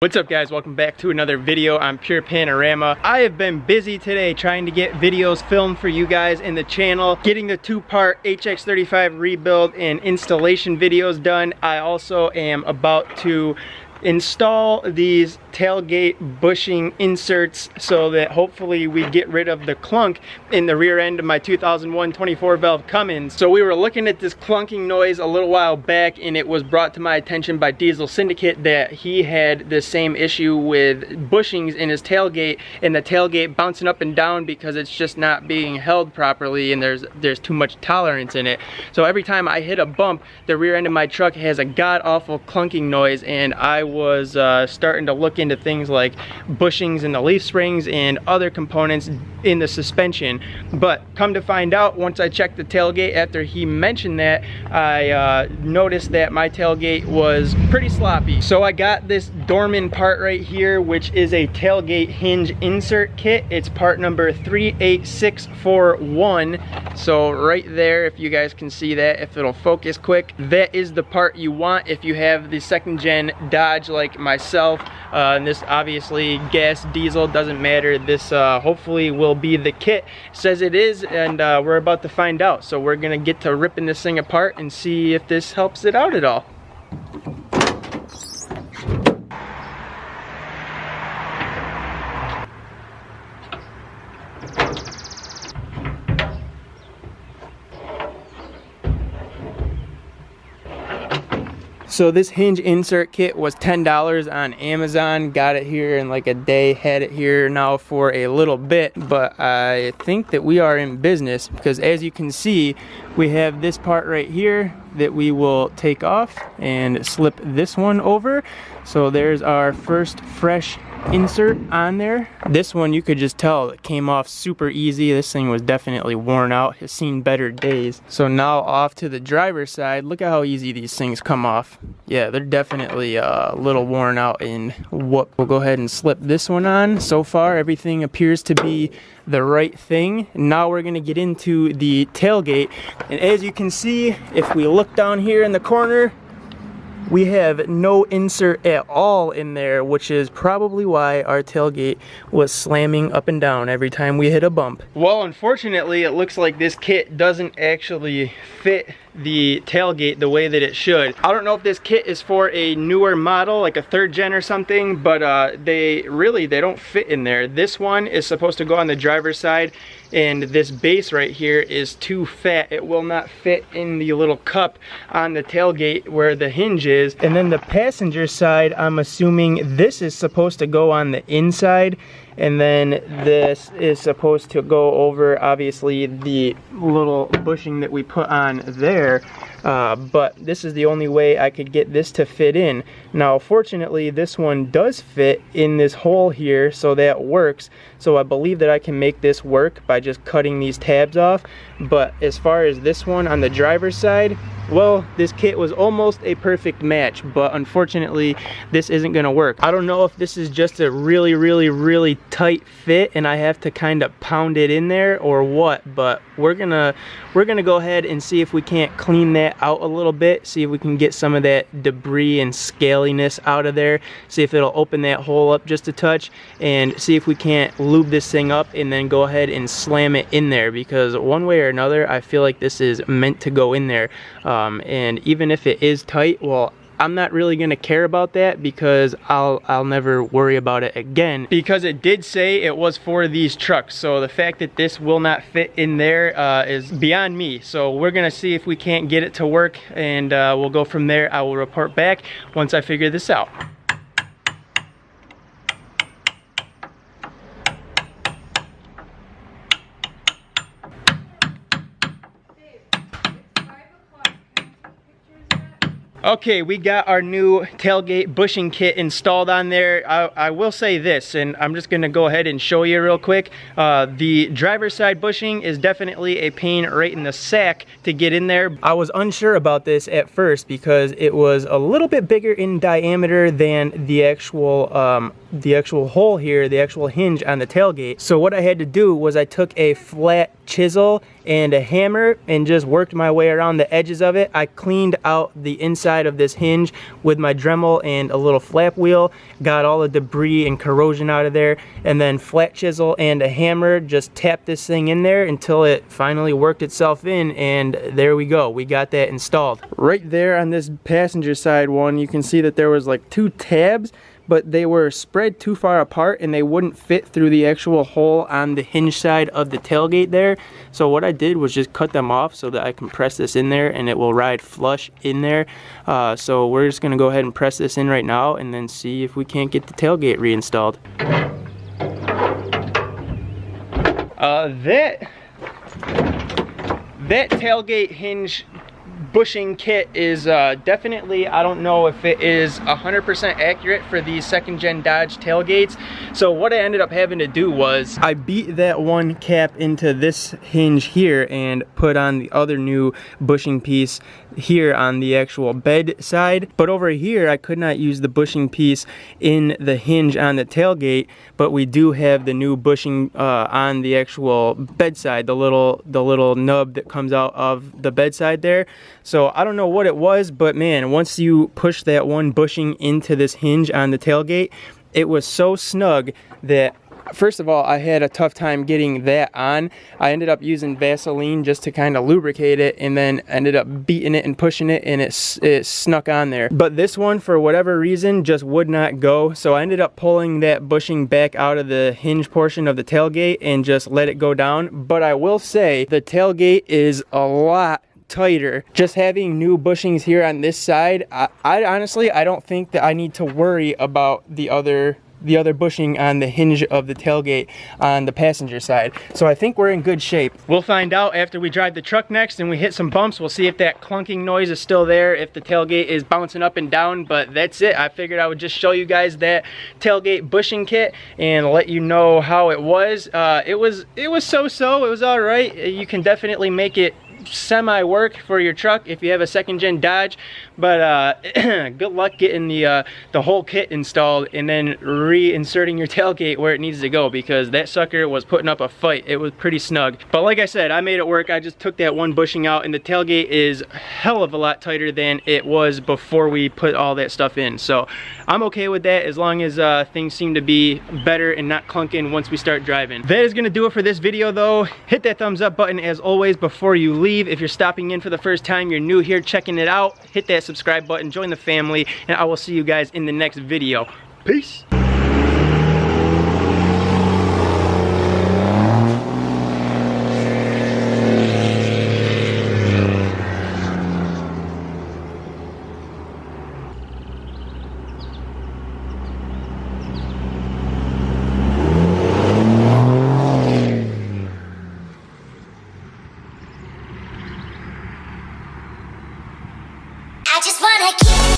What's up guys, welcome back to another video on Pure Panorama. I have been busy today trying to get videos filmed for you guys in the channel, getting the two-part HX35 rebuild and installation videos done. I also am about to install these tailgate bushing inserts so that hopefully we get rid of the clunk in the rear end of my 2001 24 valve Cummins. So we were looking at this clunking noise a little while back, and it was brought to my attention by Diesel Syndicate that he had the same issue with bushings in his tailgate and the tailgate bouncing up and down because it's just not being held properly and there's too much tolerance in it. So every time I hit a bump, the rear end of my truck has a god-awful clunking noise, and I was starting to look into things like bushings in the leaf springs and other components in the suspension. But come to find out, once I checked the tailgate after he mentioned that, I noticed that my tailgate was pretty sloppy. So I got this Dorman part right here, which is a tailgate hinge insert kit. It's part number 38641. So right there, if you guys can see that, if it'll focus quick, that is the part you want if you have the second gen Dodge like myself. And this obviously gas, diesel, doesn't matter. This hopefully will be the kit. It says it is, and we're about to find out. So we're gonna get to ripping this thing apart and see if this helps it out at all. So this hinge insert kit was $10 on Amazon. Got it here in like a day, had it here now for a little bit, but I think that we are in business because as you can see, we have this part right here that we will take off and slip this one over. So there's our first fresh insert on there. This one you could just tell it came off super easy. This thing was definitely worn out, has seen better days. So now off to the driver's side, look at how easy these things come off. Yeah, they're definitely a little worn out and whoop. We'll go ahead and slip this one on. So far everything appears to be the right thing. Now we're gonna get into the tailgate, and as you can see, if we look down here in the corner, we have no insert at all in there, which is probably why our tailgate was slamming up and down every time we hit a bump. Well, unfortunately, it looks like this kit doesn't actually fit the tailgate the way that it should. I don't know if this kit is for a newer model, like a 3rd gen or something, but they don't fit in there. This one is supposed to go on the driver's side, and this base right here is too fat. It will not fit in the little cup on the tailgate where the hinge is. And then the passenger side, I'm assuming this is supposed to go on the inside, and then this is supposed to go over obviously the little bushing that we put on there. But this is the only way I could get this to fit in. Now fortunately this one does fit in this hole here, so that works. So I believe that I can make this work by just cutting these tabs off. But as far as this one on the driver's side, well, this kit was almost a perfect match, but unfortunately this isn't gonna work. I don't know if this is just a really tight fit and I have to kind of pound it in there or what, but we're gonna go ahead and see if we can't clean that out a little bit, see if we can get some of that debris and scaliness out of there, see if it'll open that hole up just a touch, and see if we can't lube this thing up and then go ahead and slam it in there, because one way or another I feel like this is meant to go in there. And even if it is tight, well, I'm not really gonna care about that because I'll never worry about it again, because it did say it was for these trucks. So the fact that this will not fit in there is beyond me. So we're gonna see if we can't get it to work, and we'll go from there. I will report back once I figure this out. Okay, we got our new tailgate bushing kit installed on there. I will say this, and I'm just gonna go ahead and show you real quick. The driver's side bushing is definitely a pain right in the sack to get in there. I was unsure about this at first because it was a little bit bigger in diameter than the actual hole here, the actual hinge on the tailgate. So what I had to do was I took a flat chisel and a hammer and just worked my way around the edges of it. I cleaned out the inside of this hinge with my Dremel and a little flap wheel, got all the debris and corrosion out of there, and then flat chisel and a hammer just tapped this thing in there until it finally worked itself in, and there we go. We got that installed. Right there on this passenger side one, you can see that there was like 2 tabs, but they were spread too far apart and they wouldn't fit through the actual hole on the hinge side of the tailgate there. So what I did was just cut them off so that I can press this in there and it will ride flush in there. So we're just gonna go ahead and press this in right now and then see if we can't get the tailgate reinstalled. That tailgate hinge bushing kit is definitely, I don't know if it is 100% accurate for these second gen Dodge tailgates. So what I ended up having to do was I beat that one cap into this hinge here and put on the other new bushing piece here on the actual bed side. But over here I could not use the bushing piece in the hinge on the tailgate, but we do have the new bushing on the actual bedside, the little nub that comes out of the bedside there. So I don't know what it was, but man, once you push that one bushing into this hinge on the tailgate, it was so snug that, first of all, I had a tough time getting that on. I ended up using Vaseline just to kind of lubricate it, and then ended up beating it and pushing it, and it snuck on there. But this one, for whatever reason, just would not go. So I ended up pulling that bushing back out of the hinge portion of the tailgate and just let it go down. But I will say the tailgate is a lot tighter. Just having new bushings here on this side, I honestly, I don't think that I need to worry about the other bushing on the hinge of the tailgate on the passenger side. So I think we're in good shape. We'll find out after we drive the truck next and we hit some bumps. We'll see if that clunking noise is still there, if the tailgate is bouncing up and down, but that's it. I figured I would just show you guys that tailgate bushing kit and let you know how it was. It was so-so. It was all right. You can definitely make it semi-work for your truck if you have a second gen Dodge, but good luck getting the whole kit installed and then reinserting your tailgate where it needs to go, because that sucker was putting up a fight. It was pretty snug, but like I said, I made it work. I just took that one bushing out, and the tailgate is a hell of a lot tighter than it was before we put all that stuff in. So I'm okay with that, as long as things seem to be better and not clunking once we start driving. That is gonna do it for this video though. Hit that thumbs up button as always before you leave. If you're stopping in for the first time, you're new here checking it out, hit that subscribe button, join the family, and I will see you guys in the next video. Peace. I just wanna get